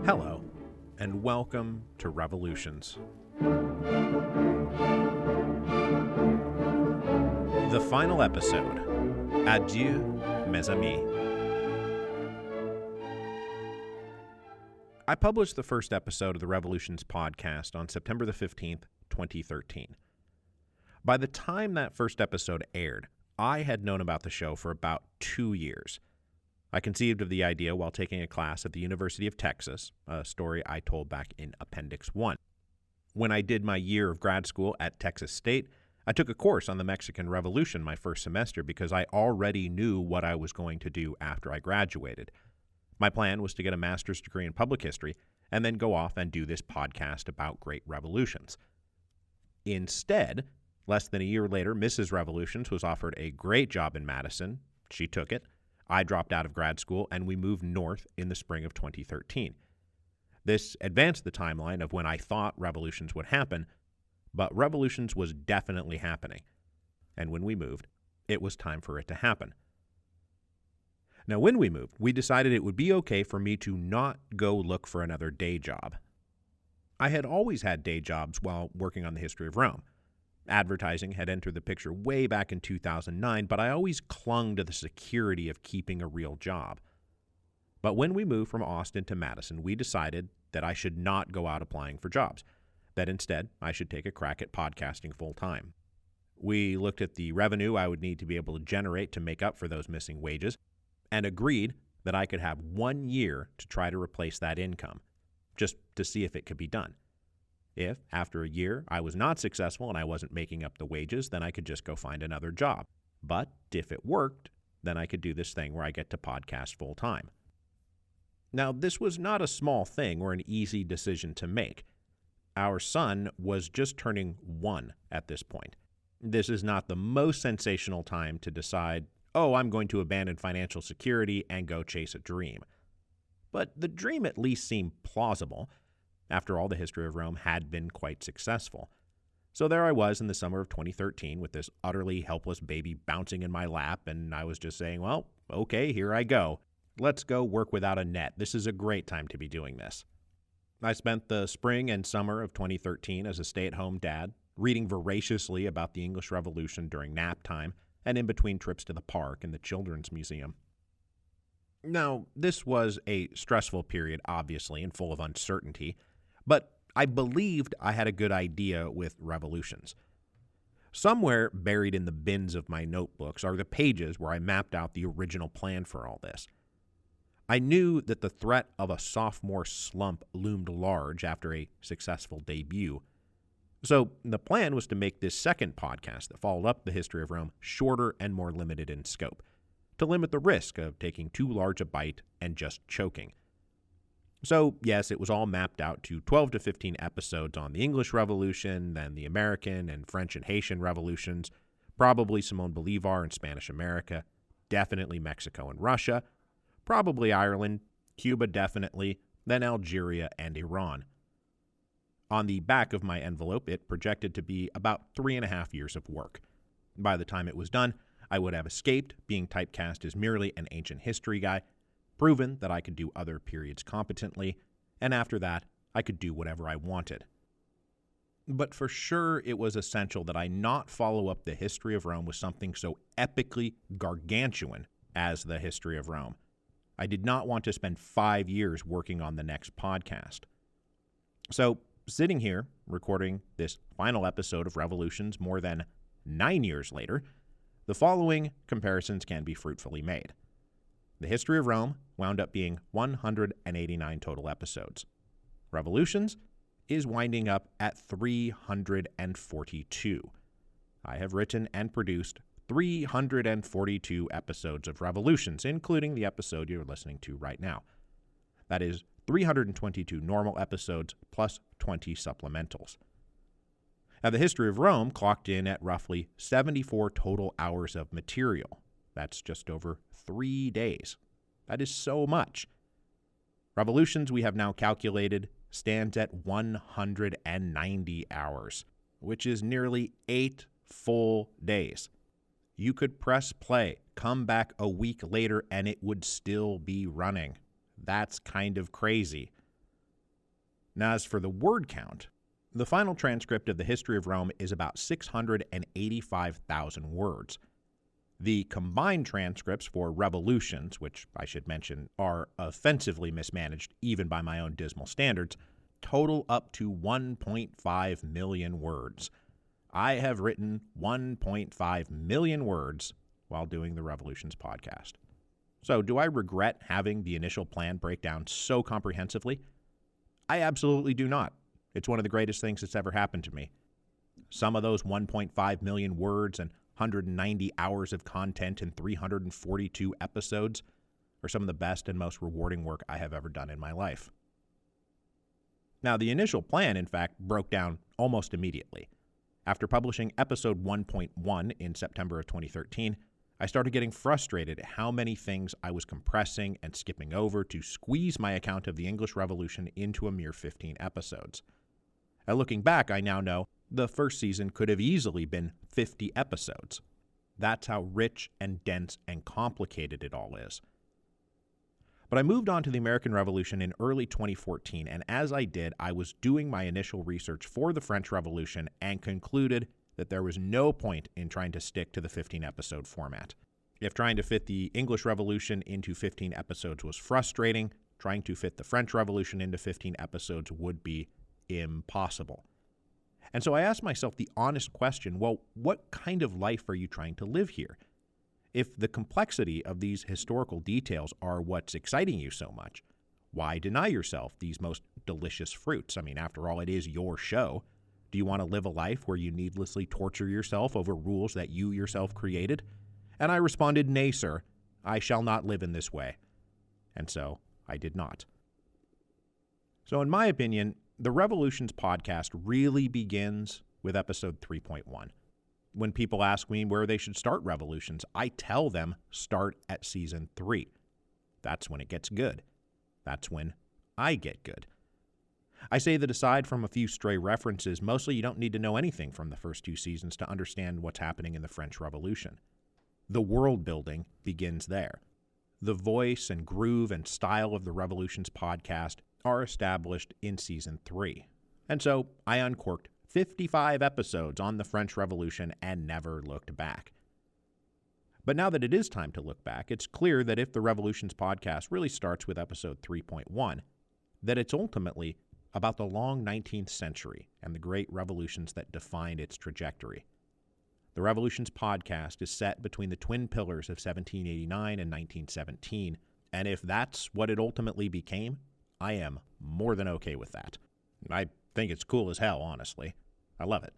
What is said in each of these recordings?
Hello, and welcome to Revolutions. The final episode, Adieu, mes amis. I published the first episode of the Revolutions podcast on September the 15th, 2013. By the time that first episode aired, I had known about the show for about 2 years. I conceived of the idea while taking a class at the University of Texas, a story I told back in Appendix 1. When I did my year of grad school at Texas State, I took a course on the Mexican Revolution my first semester because I already knew what I was going to do after I graduated. My plan was to get a master's degree in public history and then go off and do this podcast about great revolutions. Instead, less than a year later, Mrs. Revolutions was offered a great job in Madison. She took it. I dropped out of grad school, and we moved north in the spring of 2013. This advanced the timeline of when I thought revolutions would happen, but revolutions was definitely happening. And when we moved, it was time for it to happen. Now, when we moved, we decided it would be okay for me to not go look for another day job. I had always had day jobs while working on the history of Rome. Advertising had entered the picture way back in 2009, but I always clung to the security of keeping a real job. But when we moved from Austin to Madison, we decided that I should not go out applying for jobs, that instead I should take a crack at podcasting full time. We looked at the revenue I would need to be able to generate to make up for those missing wages, and agreed that I could have 1 year to try to replace that income, just to see if it could be done. If, after a year, I was not successful and I wasn't making up the wages, then I could just go find another job. But if it worked, then I could do this thing where I get to podcast full time. Now, this was not a small thing or an easy decision to make. Our son was just turning 1 at this point. This is not the most sensational time to decide, oh, I'm going to abandon financial security and go chase a dream. But the dream at least seemed plausible. After all, the history of Rome had been quite successful. So there I was in the summer of 2013 with this utterly helpless baby bouncing in my lap, and I was just saying, well, okay, here I go. Let's go work without a net. This is a great time to be doing this. I spent the spring and summer of 2013 as a stay-at-home dad, reading voraciously about the English Revolution during nap time and in between trips to the park and the Children's Museum. Now, this was a stressful period, obviously, and full of uncertainty, but I believed I had a good idea with revolutions. Somewhere buried in the bins of my notebooks are the pages where I mapped out the original plan for all this. I knew that the threat of a sophomore slump loomed large after a successful debut. So the plan was to make this second podcast that followed up the history of Rome shorter and more limited in scope, to limit the risk of taking too large a bite and just choking. So, yes, it was all mapped out to 12 to 15 episodes on the English Revolution, then the American and French and Haitian revolutions, probably Simón Bolívar and Spanish America, definitely Mexico and Russia, probably Ireland, Cuba definitely, then Algeria and Iran. On the back of my envelope, it projected to be about 3.5 years of work. By the time it was done, I would have escaped being typecast as merely an ancient history guy, proven that I could do other periods competently, and after that, I could do whatever I wanted. But for sure, it was essential that I not follow up the history of Rome with something so epically gargantuan as the history of Rome. I did not want to spend 5 years working on the next podcast. So, sitting here, recording this final episode of Revolutions more than 9 years later, the following comparisons can be fruitfully made. The history of Rome wound up being 189 total episodes. Revolutions is winding up at 342. I have written and produced 342 episodes of Revolutions, including the episode you're listening to right now. That is 322 normal episodes plus 20 supplementals. Now, the history of Rome clocked in at roughly 74 total hours of material. That's just over 3 days. That is so much. Revolutions, we have now calculated, stands at 190 hours, which is nearly 8 full days. You could press play, come back a week later, and it would still be running. That's kind of crazy. Now, as for the word count, the final transcript of the History of Rome is about 685,000 words. The combined transcripts for Revolutions, which I should mention are offensively mismanaged even by my own dismal standards, total up to 1.5 million words. I have written 1.5 million words while doing the Revolutions podcast. So do I regret having the initial plan break down so comprehensively? I absolutely do not. It's one of the greatest things that's ever happened to me. Some of those 1.5 million words and 190 hours of content in 342 episodes are some of the best and most rewarding work I have ever done in my life. Now, the initial plan, in fact, broke down almost immediately. After publishing episode 1.1 in September of 2013, I started getting frustrated at how many things I was compressing and skipping over to squeeze my account of the English Revolution into a mere 15 episodes. And looking back, I now know the first season could have easily been 50 episodes. That's how rich and dense and complicated it all is. But I moved on to the American Revolution in early 2014, and as I did, I was doing my initial research for the French Revolution and concluded that there was no point in trying to stick to the 15-episode format. If trying to fit the English Revolution into 15 episodes was frustrating, trying to fit the French Revolution into 15 episodes would be impossible. And so I asked myself the honest question, well, what kind of life are you trying to live here? If the complexity of these historical details are what's exciting you so much, why deny yourself these most delicious fruits? I mean, after all, it is your show. Do you want to live a life where you needlessly torture yourself over rules that you yourself created? And I responded, nay, sir, I shall not live in this way. And so I did not. So in my opinion, the Revolutions podcast really begins with episode 3.1. When people ask me where they should start Revolutions, I tell them start at season 3. That's when it gets good. That's when I get good. I say that aside from a few stray references, mostly you don't need to know anything from the first 2 seasons to understand what's happening in the French Revolution. The world building begins there. The voice and groove and style of the Revolutions podcast are established in season 3. And so I uncorked 55 episodes on the French Revolution and never looked back. But now that it is time to look back, it's clear that if the Revolutions podcast really starts with episode 3.1, that it's ultimately about the long 19th century and the great revolutions that defined its trajectory. The Revolutions podcast is set between the twin pillars of 1789 and 1917, and if that's what it ultimately became, I am more than okay with that. I think it's cool as hell, honestly. I love it.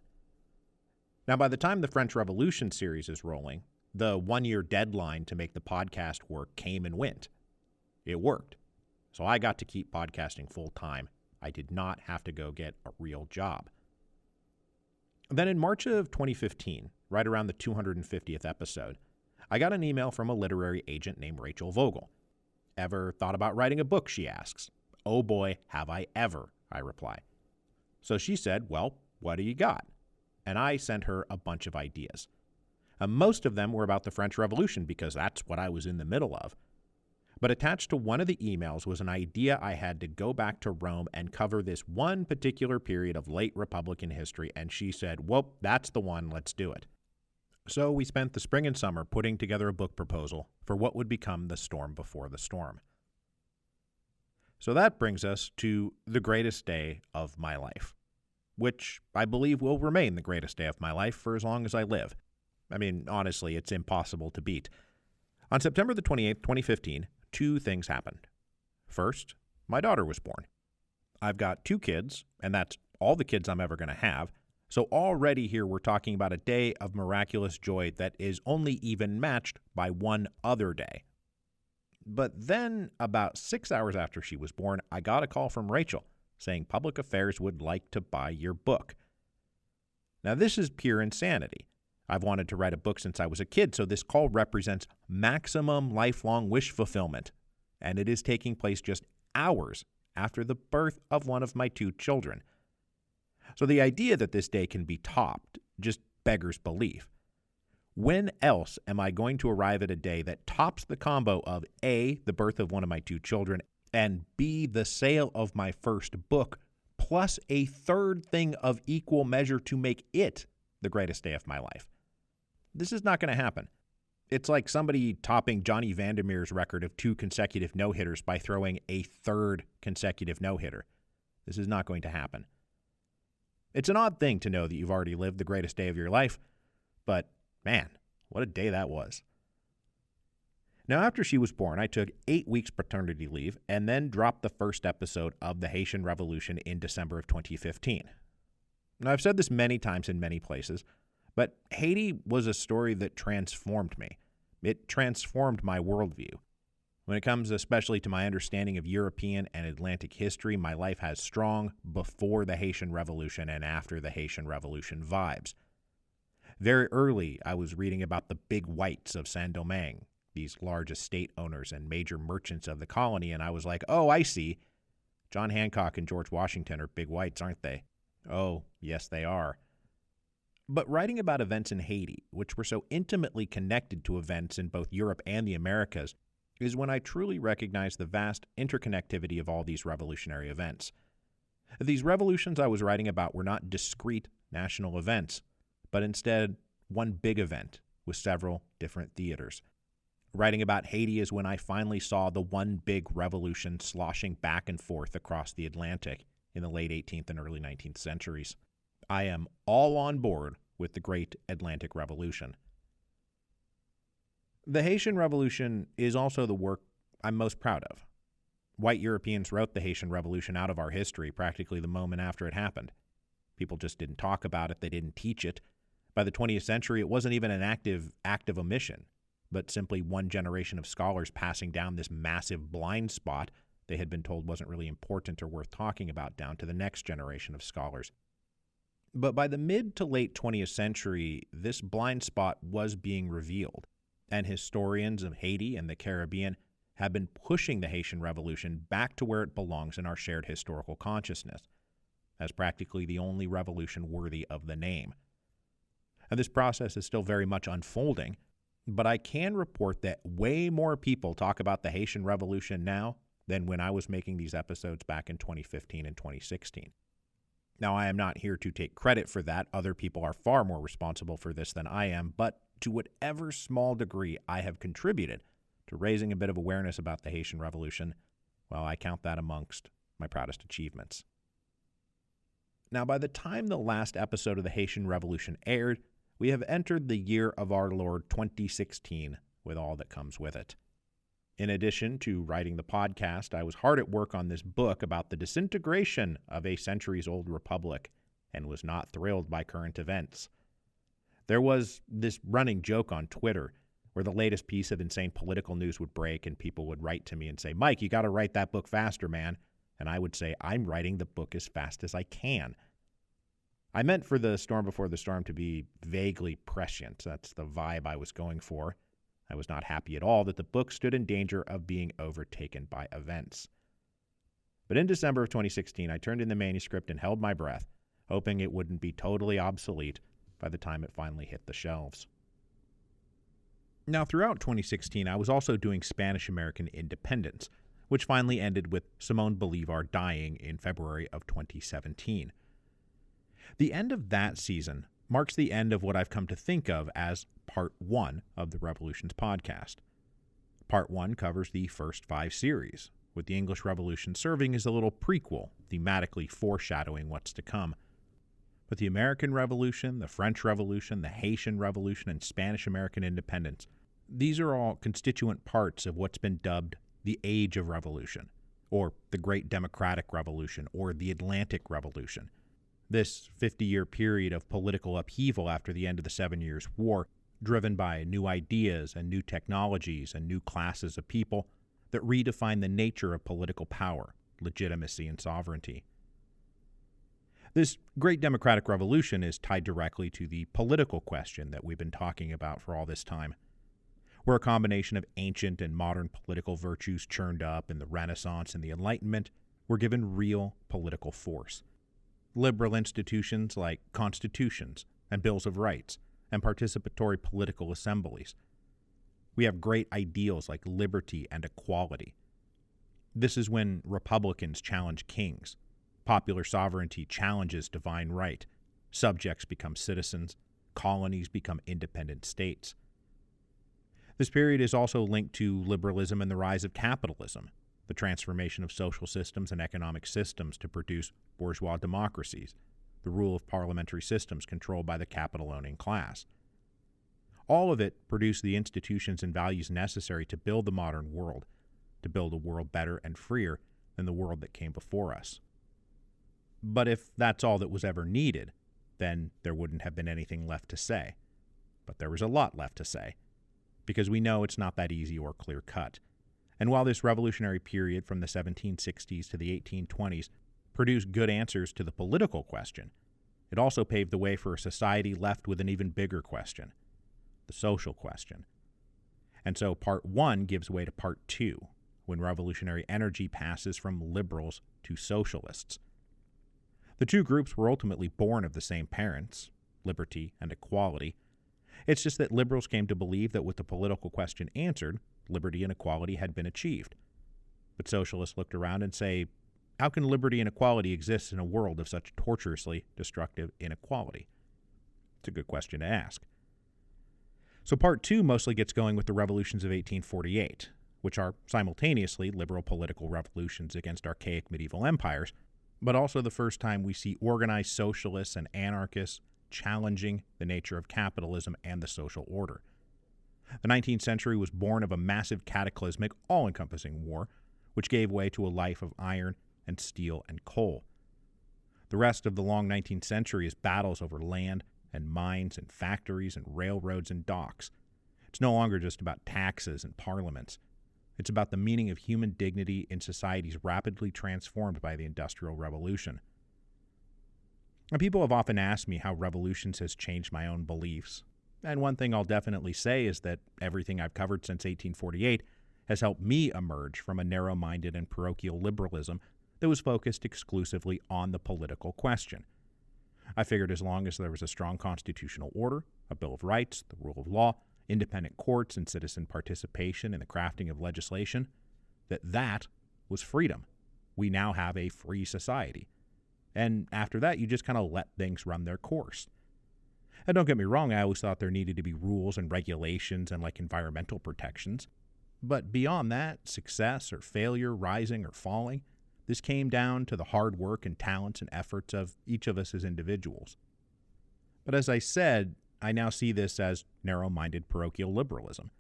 Now, by the time the French Revolution series is rolling, the 1-year deadline to make the podcast work came and went. It worked. So I got to keep podcasting full time. I did not have to go get a real job. Then in March of 2015, right around the 250th episode, I got an email from a literary agent named Rachel Vogel. Ever thought about writing a book, she asks. Oh boy, have I ever, I reply. So she said, well, what do you got? And I sent her a bunch of ideas. Most of them were about the French Revolution because that's what I was in the middle of. But attached to one of the emails was an idea I had to go back to Rome and cover this one particular period of late Republican history, and she said, well, that's the one, let's do it. So we spent the spring and summer putting together a book proposal for what would become The Storm Before the Storm. So that brings us to the greatest day of my life, which I believe will remain the greatest day of my life for as long as I live. I mean, honestly, it's impossible to beat. On September the 28th, 2015, 2 things happened. First, my daughter was born. I've got 2 kids, and that's all the kids I'm ever going to have. So already here we're talking about a day of miraculous joy that is only even matched by one other day. But then, about 6 hours after she was born, I got a call from Rachel saying Public Affairs would like to buy your book. Now, this is pure insanity. I've wanted to write a book since I was a kid, so this call represents maximum lifelong wish fulfillment, and it is taking place just hours after the birth of one of my 2 children. So the idea that this day can be topped just beggars belief. When else am I going to arrive at a day that tops the combo of A, the birth of one of my two children, and B, the sale of my first book, plus a third thing of equal measure to make it the greatest day of my life? This is not going to happen. It's like somebody topping Johnny Vandermeer's record of 2 consecutive no-hitters by throwing a third consecutive no-hitter. This is not going to happen. It's an odd thing to know that you've already lived the greatest day of your life, but man, what a day that was. Now, after she was born, I took 8 weeks paternity leave and then dropped the first episode of the Haitian Revolution in December of 2015. Now, I've said this many times in many places, but Haiti was a story that transformed me. It transformed my worldview. When it comes especially to my understanding of European and Atlantic history, my life has strong before the Haitian Revolution and after the Haitian Revolution vibes. Very early, I was reading about the big whites of Saint-Domingue, these large estate owners and major merchants of the colony, and I was like, oh, I see. John Hancock and George Washington are big whites, aren't they? Oh, yes, they are. But writing about events in Haiti, which were so intimately connected to events in both Europe and the Americas, is when I truly recognized the vast interconnectivity of all these revolutionary events. These revolutions I was writing about were not discrete national events, but instead one big event with several different theaters. Writing about Haiti is when I finally saw the one big revolution sloshing back and forth across the Atlantic in the late 18th and early 19th centuries. I am all on board with the Great Atlantic Revolution. The Haitian Revolution is also the work I'm most proud of. White Europeans wrote the Haitian Revolution out of our history practically the moment after it happened. People just didn't talk about it, they didn't teach it. By the 20th century, it wasn't even an active act of omission, but simply one generation of scholars passing down this massive blind spot they had been told wasn't really important or worth talking about down to the next generation of scholars. But by the mid to late 20th century, this blind spot was being revealed, and historians of Haiti and the Caribbean have been pushing the Haitian Revolution back to where it belongs in our shared historical consciousness, as practically the only revolution worthy of the name. And this process is still very much unfolding, but I can report that way more people talk about the Haitian Revolution now than when I was making these episodes back in 2015 and 2016. Now, I am not here to take credit for that. Other people are far more responsible for this than I am, but to whatever small degree I have contributed to raising a bit of awareness about the Haitian Revolution, well, I count that amongst my proudest achievements. Now, by the time the last episode of the Haitian Revolution aired, we have entered the year of our Lord 2016 with all that comes with it. In addition to writing the podcast, I was hard at work on this book about the disintegration of a centuries-old republic and was not thrilled by current events. There was this running joke on Twitter where the latest piece of insane political news would break and people would write to me and say, Mike, you got to write that book faster, man. And I would say, I'm writing the book as fast as I can. I meant for the storm before the storm to be vaguely prescient. That's the vibe I was going for. I was not happy at all that the book stood in danger of being overtaken by events. But in December of 2016, I turned in the manuscript and held my breath, hoping it wouldn't be totally obsolete by the time it finally hit the shelves. Now, throughout 2016, I was also doing Spanish-American independence, which finally ended with Simón Bolívar dying in February of 2017. The end of that season marks the end of what I've come to think of as Part 1 of the Revolutions podcast. Part 1 covers the first 5 series, with the English Revolution serving as a little prequel, thematically foreshadowing what's to come. But the American Revolution, the French Revolution, the Haitian Revolution, and Spanish-American independence, these are all constituent parts of what's been dubbed the Age of Revolution, or the Great Democratic Revolution, or the Atlantic Revolution. This 50-year period of political upheaval after the end of the 7 Years' War, driven by new ideas and new technologies and new classes of people that redefine the nature of political power, legitimacy, and sovereignty. This Great Democratic Revolution is tied directly to the political question that we've been talking about for all this time, where a combination of ancient and modern political virtues churned up in the Renaissance and the Enlightenment were given real political force. Liberal institutions like constitutions and bills of rights and participatory political assemblies. We have great ideals like liberty and equality. This is when Republicans challenge kings. Popular sovereignty challenges divine right. Subjects become citizens. Colonies become independent states. This period is also linked to liberalism and the rise of capitalism, the transformation of social systems and economic systems to produce bourgeois democracies, the rule of parliamentary systems controlled by the capital-owning class. All of it produced the institutions and values necessary to build the modern world, to build a world better and freer than the world that came before us. But if that's all that was ever needed, then there wouldn't have been anything left to say. But there was a lot left to say, because we know it's not that easy or clear-cut. And while this revolutionary period from the 1760s to the 1820s produced good answers to the political question, it also paved the way for a society left with an even bigger question, the social question. And so Part 1 gives way to Part 2, when revolutionary energy passes from liberals to socialists. The two groups were ultimately born of the same parents, liberty and equality. It's just that liberals came to believe that with the political question answered, liberty and equality had been achieved. But socialists looked around and say, how can liberty and equality exist in a world of such tortuously destructive inequality? It's a good question to ask. So Part 2 mostly gets going with the revolutions of 1848, which are simultaneously liberal political revolutions against archaic medieval empires, but also the first time we see organized socialists and anarchists challenging the nature of capitalism and the social order. The 19th century was born of a massive cataclysmic, all-encompassing war, which gave way to a life of iron and steel and coal. The rest of the long 19th century is battles over land and mines and factories and railroads and docks. It's no longer just about taxes and parliaments. It's about the meaning of human dignity in societies rapidly transformed by the Industrial Revolution. And people have often asked me how revolutions has changed my own beliefs. And one thing I'll definitely say is that everything I've covered since 1848 has helped me emerge from a narrow-minded and parochial liberalism that was focused exclusively on the political question. I figured as long as there was a strong constitutional order, a Bill of Rights, the rule of law, independent courts, and citizen participation in the crafting of legislation, that was freedom. We now have a free society. And after that, you just kind of let things run their course. And don't get me wrong, I always thought there needed to be rules and regulations and like environmental protections. But beyond that, success or failure, rising or falling, this came down to the hard work and talents and efforts of each of us as individuals. But as I said, I now see this as narrow-minded parochial liberalism.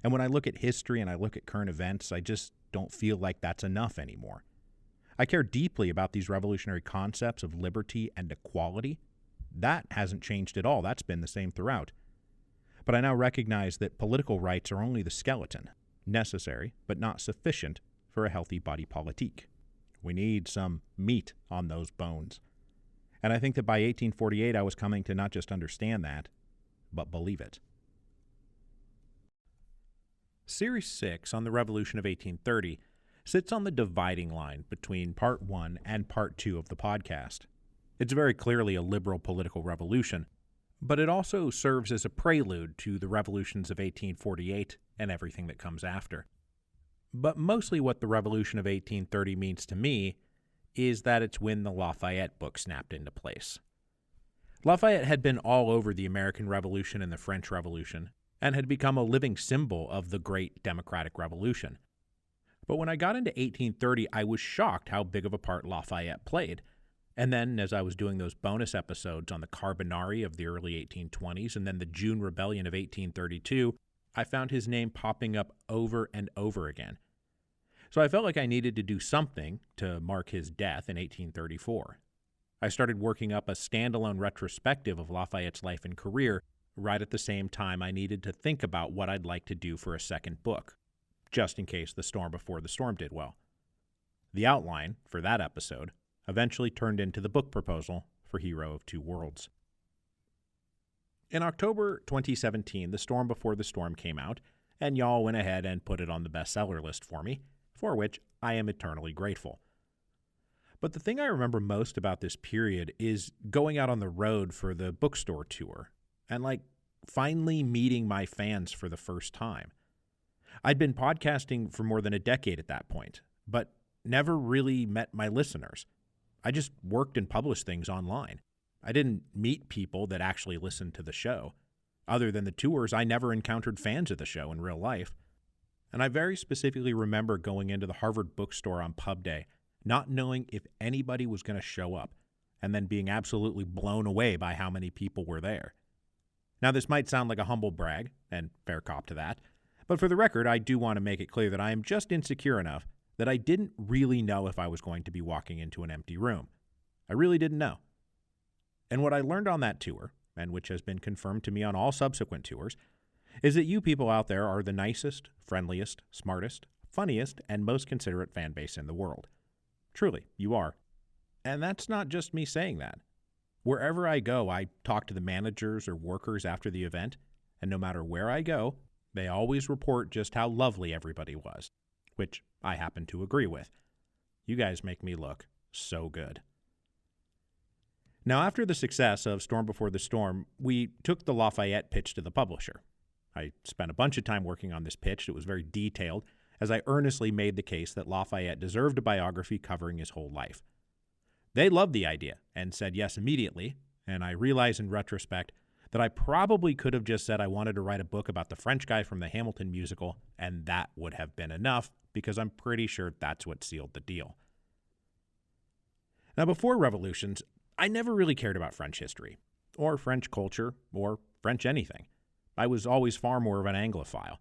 And when I look at history and I look at current events, I just don't feel like that's enough anymore. I care deeply about these revolutionary concepts of liberty and equality. That hasn't changed at all. That's been the same throughout. But I now recognize that political rights are only the skeleton, necessary but not sufficient for a healthy body politique. We need some meat on those bones. And I think that by 1848 I was coming to not just understand that, but believe it. Series 6 on the Revolution of 1830 sits on the dividing line between Part 1 and Part 2 of the podcast. It's very clearly a liberal political revolution, but it also serves as a prelude to the revolutions of 1848 and everything that comes after. But mostly what the Revolution of 1830 means to me is that it's when the Lafayette book snapped into place. Lafayette had been all over the American Revolution and the French Revolution, and had become a living symbol of the Great Democratic Revolution. But when I got into 1830, I was shocked how big of a part Lafayette played. And then, as I was doing those bonus episodes on the Carbonari of the early 1820s and then the June Rebellion of 1832, I found his name popping up over and over again. So I felt like I needed to do something to mark his death in 1834. I started working up a standalone retrospective of Lafayette's life and career right at the same time I needed to think about what I'd like to do for a second book, just in case The Storm Before the Storm did well. The outline for that episode eventually turned into the book proposal for Hero of Two Worlds. In October 2017, The Storm Before the Storm came out, and y'all went ahead and put it on the bestseller list for me, for which I am eternally grateful. But the thing I remember most about this period is going out on the road for the bookstore tour, and finally meeting my fans for the first time. I'd been podcasting for more than a decade at that point, but never really met my listeners. I just worked and published things online. I didn't meet people that actually listened to the show. Other than the tours, I never encountered fans of the show in real life. And I very specifically remember going into the Harvard bookstore on pub day, not knowing if anybody was going to show up, and then being absolutely blown away by how many people were there. Now, this might sound like a humble brag, and fair cop to that, but for the record, I do want to make it clear that I am just insecure enough that I didn't really know if I was going to be walking into an empty room. I really didn't know. And what I learned on that tour, and which has been confirmed to me on all subsequent tours, is that you people out there are the nicest, friendliest, smartest, funniest, and most considerate fan base in the world. Truly, you are. And that's not just me saying that. Wherever I go, I talk to the managers or workers after the event, and no matter where I go, they always report just how lovely everybody was, which I happen to agree with. You guys make me look so good. Now, after the success of Storm Before the Storm, we took the Lafayette pitch to the publisher. I spent a bunch of time working on this pitch. It was very detailed, as I earnestly made the case that Lafayette deserved a biography covering his whole life. They loved the idea and said yes immediately, and I realize in retrospect that I probably could have just said I wanted to write a book about the French guy from the Hamilton musical, and that would have been enough, because I'm pretty sure that's what sealed the deal. Now, before Revolutions, I never really cared about French history, or French culture, or French anything. I was always far more of an Anglophile.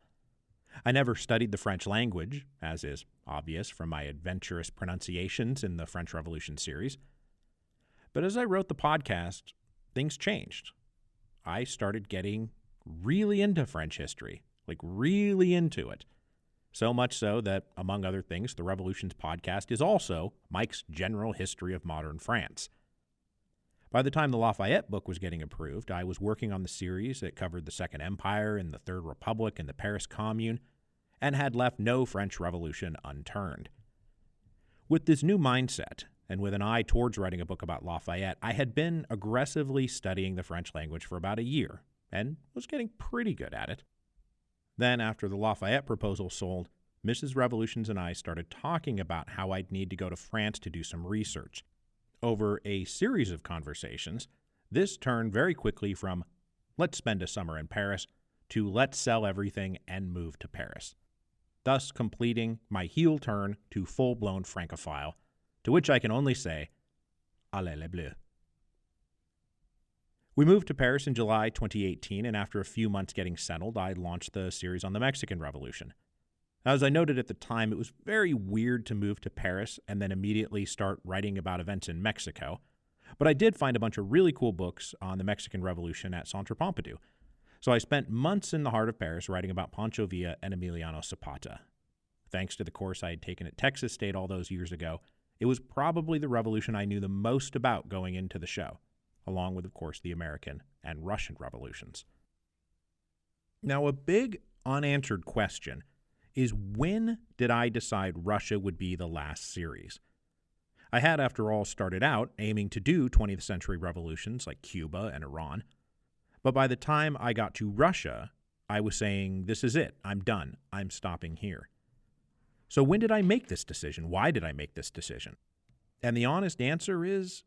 I never studied the French language, as is obvious from my adventurous pronunciations in the French Revolution series. But as I wrote the podcast, things changed. I started getting really into French history, like really into it. So much so that, among other things, the Revolutions podcast is also Mike's General History of Modern France. By the time the Lafayette book was getting approved, I was working on the series that covered the Second Empire and the Third Republic and the Paris Commune, and had left no French Revolution unturned. With this new mindset, and with an eye towards writing a book about Lafayette, I had been aggressively studying the French language for about a year, and was getting pretty good at it. Then, after the Lafayette proposal sold, Mrs. Revolutions and I started talking about how I'd need to go to France to do some research. Over a series of conversations, this turned very quickly from, let's spend a summer in Paris, to let's sell everything and move to Paris, thus completing my heel turn to full-blown Francophile, to which I can only say, allez les bleus. We moved to Paris in July 2018, and after a few months getting settled, I launched the series on the Mexican Revolution. As I noted at the time, it was very weird to move to Paris and then immediately start writing about events in Mexico, but I did find a bunch of really cool books on the Mexican Revolution at Centre Pompidou. So I spent months in the heart of Paris writing about Pancho Villa and Emiliano Zapata. Thanks to the course I had taken at Texas State all those years ago, it was probably the revolution I knew the most about going into the show, along with, of course, the American and Russian revolutions. Now, a big unanswered question is, when did I decide Russia would be the last series? I had, after all, started out aiming to do 20th century revolutions like Cuba and Iran. But by the time I got to Russia, I was saying, this is it. I'm done. I'm stopping here. So when did I make this decision? Why did I make this decision? And the honest answer is,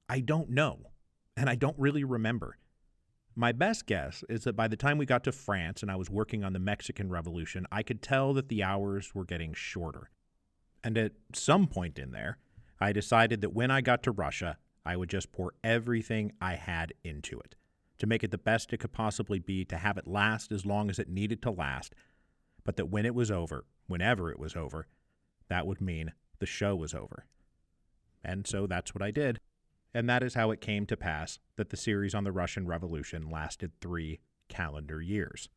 I don't know. And I don't really remember. My best guess is that by the time we got to France and I was working on the Mexican Revolution, I could tell that the hours were getting shorter. And at some point in there, I decided that when I got to Russia, I would just pour everything I had into it, to make it the best it could possibly be, to have it last as long as it needed to last, but that when it was over, whenever it was over, that would mean the show was over. And so that's what I did. And that is how it came to pass that the series on the Russian Revolution lasted 3 calendar years.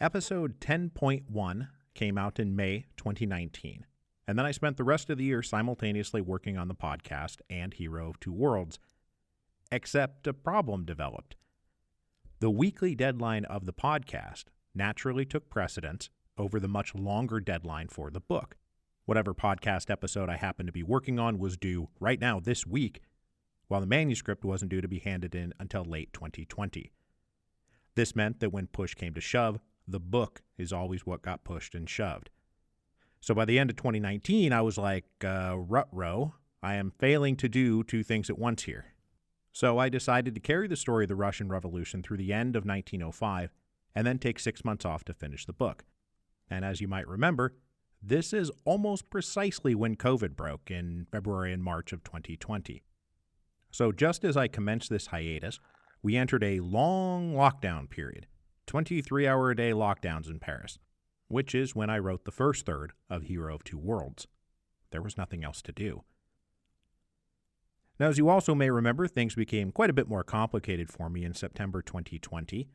Episode 10.1 came out in May 2019, and then I spent the rest of the year simultaneously working on the podcast and Hero of Two Worlds, except a problem developed. The weekly deadline of the podcast naturally took precedence over the much longer deadline for the book. Whatever podcast episode I happened to be working on was due right now this week, while the manuscript wasn't due to be handed in until late 2020. This meant that when push came to shove, the book is always what got pushed and shoved. So by the end of 2019, I was like, ruh-roh, I am failing to do two things at once here. So I decided to carry the story of the Russian Revolution through the end of 1905 and then take 6 months off to finish the book. And as you might remember, this is almost precisely when COVID broke in February and March of 2020. So just as I commenced this hiatus, we entered a long lockdown period, 23-hour-a-day lockdowns in Paris, which is when I wrote the first third of Hero of Two Worlds. There was nothing else to do. Now, as you also may remember, things became quite a bit more complicated for me in September 2020.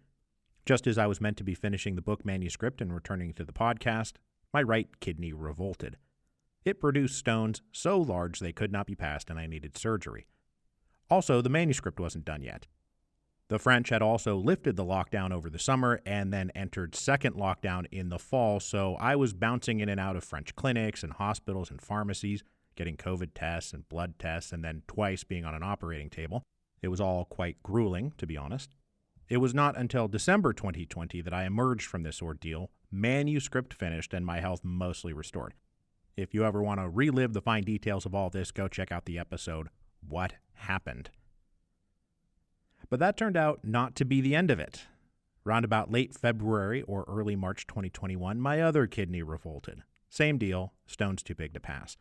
Just as I was meant to be finishing the book manuscript and returning to the podcast, my right kidney revolted. It produced stones so large they could not be passed and I needed surgery. Also, the manuscript wasn't done yet. The French had also lifted the lockdown over the summer and then entered second lockdown in the fall, so I was bouncing in and out of French clinics and hospitals and pharmacies, getting COVID tests and blood tests, and then twice being on an operating table. It was all quite grueling, to be honest. It was not until December 2020 that I emerged from this ordeal, manuscript finished, and my health mostly restored. If you ever want to relive the fine details of all this, go check out the episode, What Happened? But that turned out not to be the end of it. Round about late February or early March 2021, my other kidney revolted. Same deal, stones too big to pass.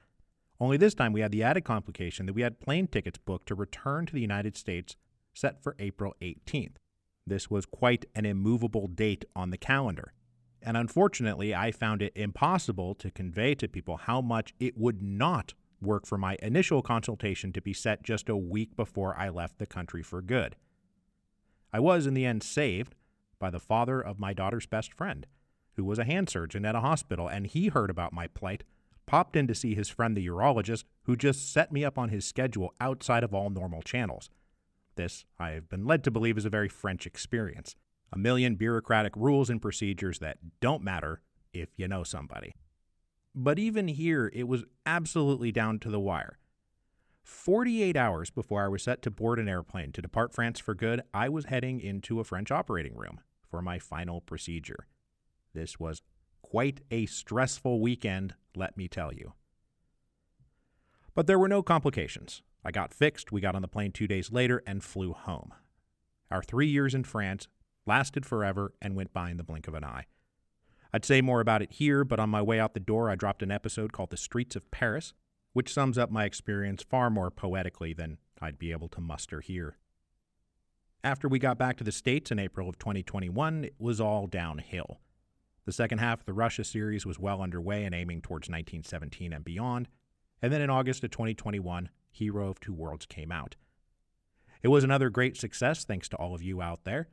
Only this time we had the added complication that we had plane tickets booked to return to the United States set for April 18th. This was quite an immovable date on the calendar. And unfortunately, I found it impossible to convey to people how much it would not work for my initial consultation to be set just a week before I left the country for good. I was, in the end, saved by the father of my daughter's best friend, who was a hand surgeon at a hospital, and he heard about my plight, popped in to see his friend the urologist, who just set me up on his schedule outside of all normal channels. This, I have been led to believe, is a very French experience. A million bureaucratic rules and procedures that don't matter if you know somebody. But even here, it was absolutely down to the wire. 48 hours before I was set to board an airplane to depart France for good, I was heading into a French operating room for my final procedure. This was quite a stressful weekend, let me tell you. But there were no complications. I got fixed, we got on the plane 2 days later, and flew home. Our 3 years in France lasted forever and went by in the blink of an eye. I'd say more about it here, but on my way out the door, I dropped an episode called The Streets of Paris, which sums up my experience far more poetically than I'd be able to muster here. After we got back to the States in April of 2021, it was all downhill. The second half of the Russia series was well underway and aiming towards 1917 and beyond, and then in August of 2021, Hero of Two Worlds came out. It was another great success thanks to all of you out there,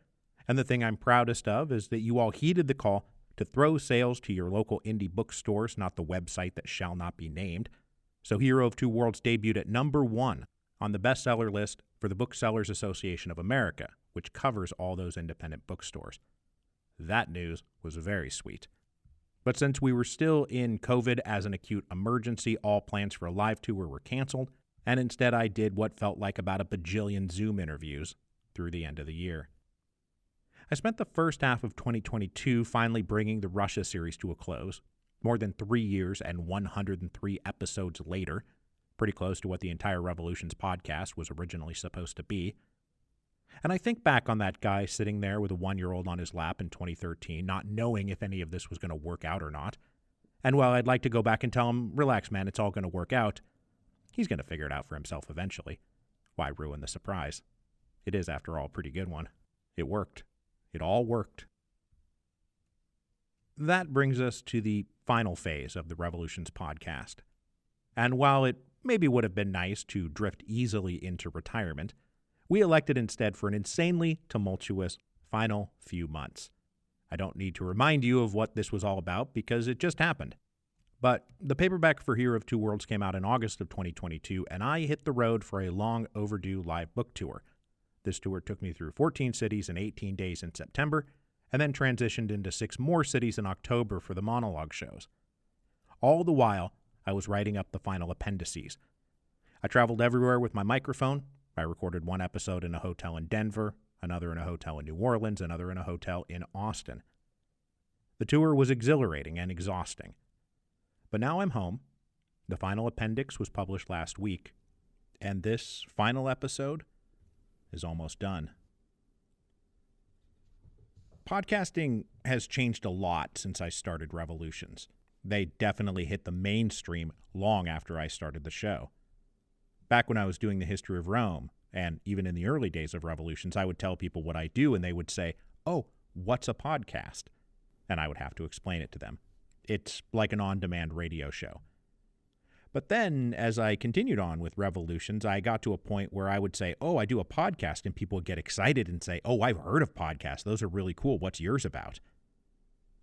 and the thing I'm proudest of is that you all heeded the call to throw sales to your local indie bookstores, not the website that shall not be named. So Hero of Two Worlds debuted at number 1 on the bestseller list for the Booksellers Association of America, which covers all those independent bookstores. That news was very sweet. But since we were still in COVID as an acute emergency, all plans for a live tour were canceled, and instead I did what felt like about a bajillion Zoom interviews through the end of the year. I spent the first half of 2022 finally bringing the Russia series to a close, more than 3 years and 103 episodes later, pretty close to what the entire Revolutions podcast was originally supposed to be. And I think back on that guy sitting there with a 1-year-old on his lap in 2013, not knowing if any of this was going to work out or not. And while I'd like to go back and tell him, relax, man, it's all going to work out, he's going to figure it out for himself eventually. Why ruin the surprise? It is, after all, a pretty good one. It worked. It all worked. That brings us to the final phase of the Revolutions podcast. And while it maybe would have been nice to drift easily into retirement, we elected instead for an insanely tumultuous final few months. I don't need to remind you of what this was all about because it just happened. But the paperback for Hero of Two Worlds came out in August of 2022, and I hit the road for a long overdue live book tour. This tour took me through 14 cities in 18 days in September, and then transitioned into 6 more cities in October for the monologue shows. All the while, I was writing up the final appendices. I traveled everywhere with my microphone. I recorded 1 episode in a hotel in Denver, another in a hotel in New Orleans, another in a hotel in Austin. The tour was exhilarating and exhausting. But now I'm home. The final appendix was published last week, and this final episode is almost done. Podcasting has changed a lot since I started Revolutions. They definitely hit the mainstream long after I started the show. Back when I was doing the history of Rome, and even in the early days of Revolutions, I would tell people what I do, and they would say, "Oh, what's a podcast?" And I would have to explain it to them. It's like an on-demand radio show. But then, as I continued on with Revolutions, I got to a point where I would say, "Oh, I do a podcast," and people would get excited and say, "Oh, I've heard of podcasts. Those are really cool. What's yours about?"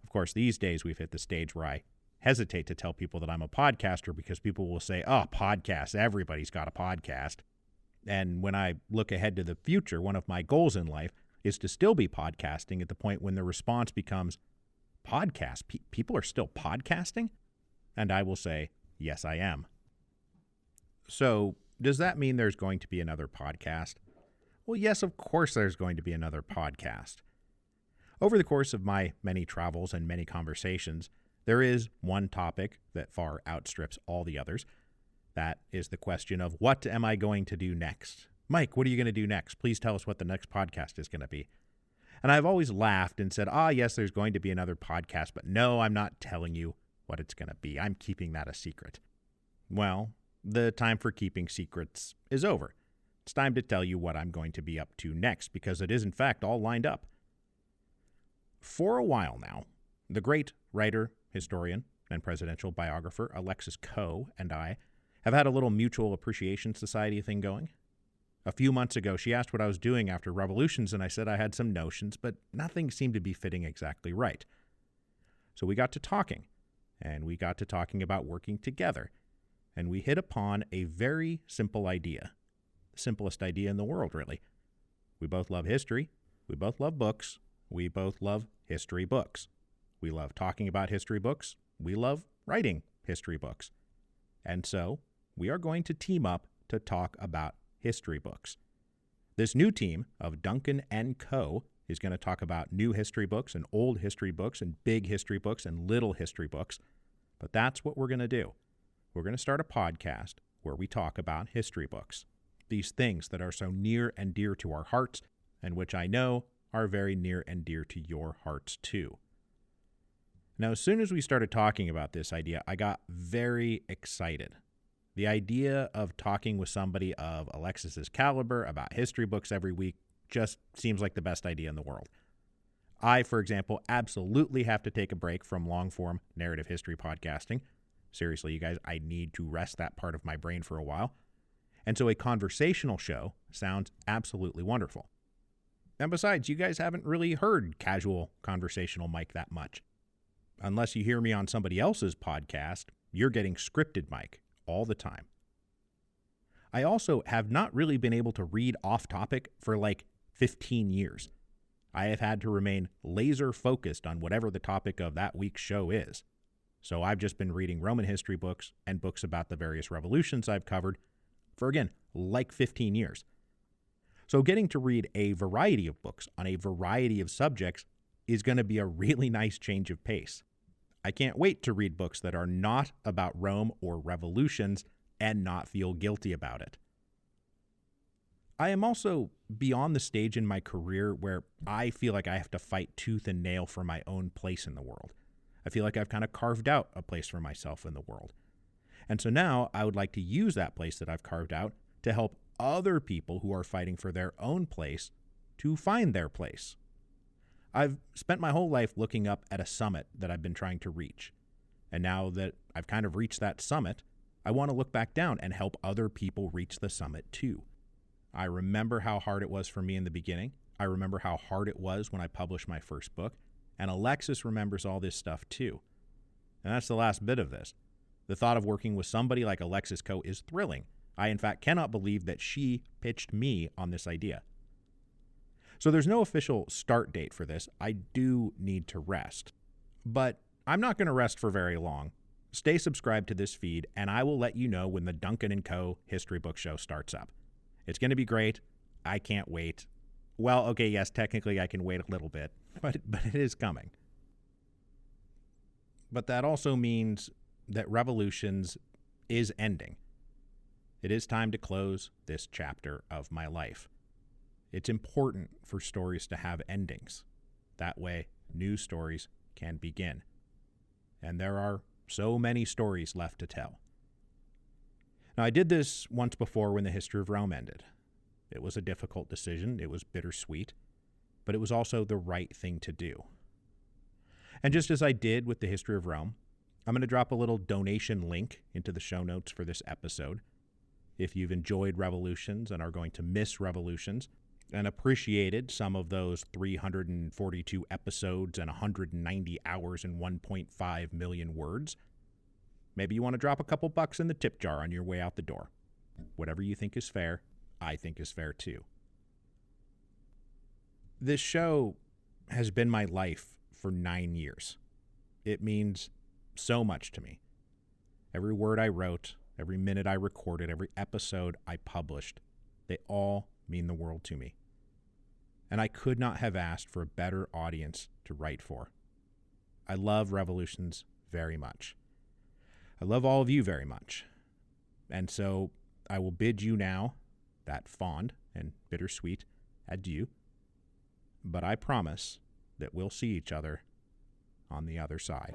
Of course, these days we've hit the stage where I hesitate to tell people that I'm a podcaster because people will say, "Oh, podcasts, everybody's got a podcast." And when I look ahead to the future, one of my goals in life is to still be podcasting at the point when the response becomes, "Podcast? People are still podcasting?" And I will say, "Yes, I am." So, does that mean there's going to be another podcast? Well, yes, of course there's going to be another podcast. Over the course of my many travels and many conversations, there is one topic that far outstrips all the others. That is the question of, what am I going to do next? Mike, what are you going to do next? Please tell us what the next podcast is going to be. And I've always laughed and said, yes, there's going to be another podcast, but no, I'm not telling you what it's going to be. I'm keeping that a secret. Well, the time for keeping secrets is over. It's time to tell you what I'm going to be up to next, because it is in fact all lined up. For a while now, the great writer, historian, and presidential biographer Alexis Coe and I have had a little mutual appreciation society thing going. A few months ago, she asked what I was doing after Revolutions, and I said I had some notions, but nothing seemed to be fitting exactly right. So we got to talking, and we got to talking about working together, and we hit upon a very simple idea. The simplest idea in the world, really. We both love history. We both love books. We both love history books. We love talking about history books. We love writing history books. And so we are going to team up to talk about history books. This new team of Duncan and Co. is going to talk about new history books and old history books and big history books and little history books. But that's what we're going to do. We're going to start a podcast where we talk about history books. These things that are so near and dear to our hearts, and which I know are very near and dear to your hearts too. Now, as soon as we started talking about this idea, I got very excited. The idea of talking with somebody of Alexis's caliber about history books every week just seems like the best idea in the world. I, for example, absolutely have to take a break from long-form narrative history podcasting. Seriously, you guys, I need to rest that part of my brain for a while. And so a conversational show sounds absolutely wonderful. And besides, you guys haven't really heard casual conversational Mike that much. Unless you hear me on somebody else's podcast, you're getting scripted Mike all the time. I also have not really been able to read off topic for like 15 years. I have had to remain laser focused on whatever the topic of that week's show is. So I've just been reading Roman history books and books about the various revolutions I've covered for, again, like 15 years. So getting to read a variety of books on a variety of subjects is going to be a really nice change of pace. I can't wait to read books that are not about Rome or revolutions and not feel guilty about it. I am also beyond the stage in my career where I feel like I have to fight tooth and nail for my own place in the world. I feel like I've kind of carved out a place for myself in the world. And so now I would like to use that place that I've carved out to help other people who are fighting for their own place to find their place. I've spent my whole life looking up at a summit that I've been trying to reach. And now that I've kind of reached that summit, I want to look back down and help other people reach the summit too. I remember how hard it was for me in the beginning. I remember how hard it was when I published my first book. And Alexis remembers all this stuff too. And that's the last bit of this. The thought of working with somebody like Alexis Coe is thrilling. I, in fact, cannot believe that she pitched me on this idea. So there's no official start date for this. I do need to rest. But I'm not going to rest for very long. Stay subscribed to this feed, and I will let you know when the Duncan & Co. History Book Show starts up. It's going to be great. I can't wait. Well, okay, yes, technically I can wait a little bit, but it is coming. But that also means that Revolutions is ending. It is time to close this chapter of my life. It's important for stories to have endings. That way, new stories can begin. And there are so many stories left to tell. Now, I did this once before when the History of Rome ended. It was a difficult decision. It was bittersweet. But it was also the right thing to do. And just as I did with the History of Rome, I'm going to drop a little donation link into the show notes for this episode. If you've enjoyed Revolutions and are going to miss Revolutions and appreciated some of those 342 episodes and 190 hours and 1.5 million words, maybe you want to drop a couple bucks in the tip jar on your way out the door. Whatever you think is fair, I think is fair too. This show has been my life for 9 years. It means so much to me. Every word I wrote, every minute I recorded, every episode I published, they all mean the world to me. And I could not have asked for a better audience to write for. I love Revolutions very much. I love all of you very much. And so I will bid you now that fond and bittersweet adieu. But I promise that we'll see each other on the other side.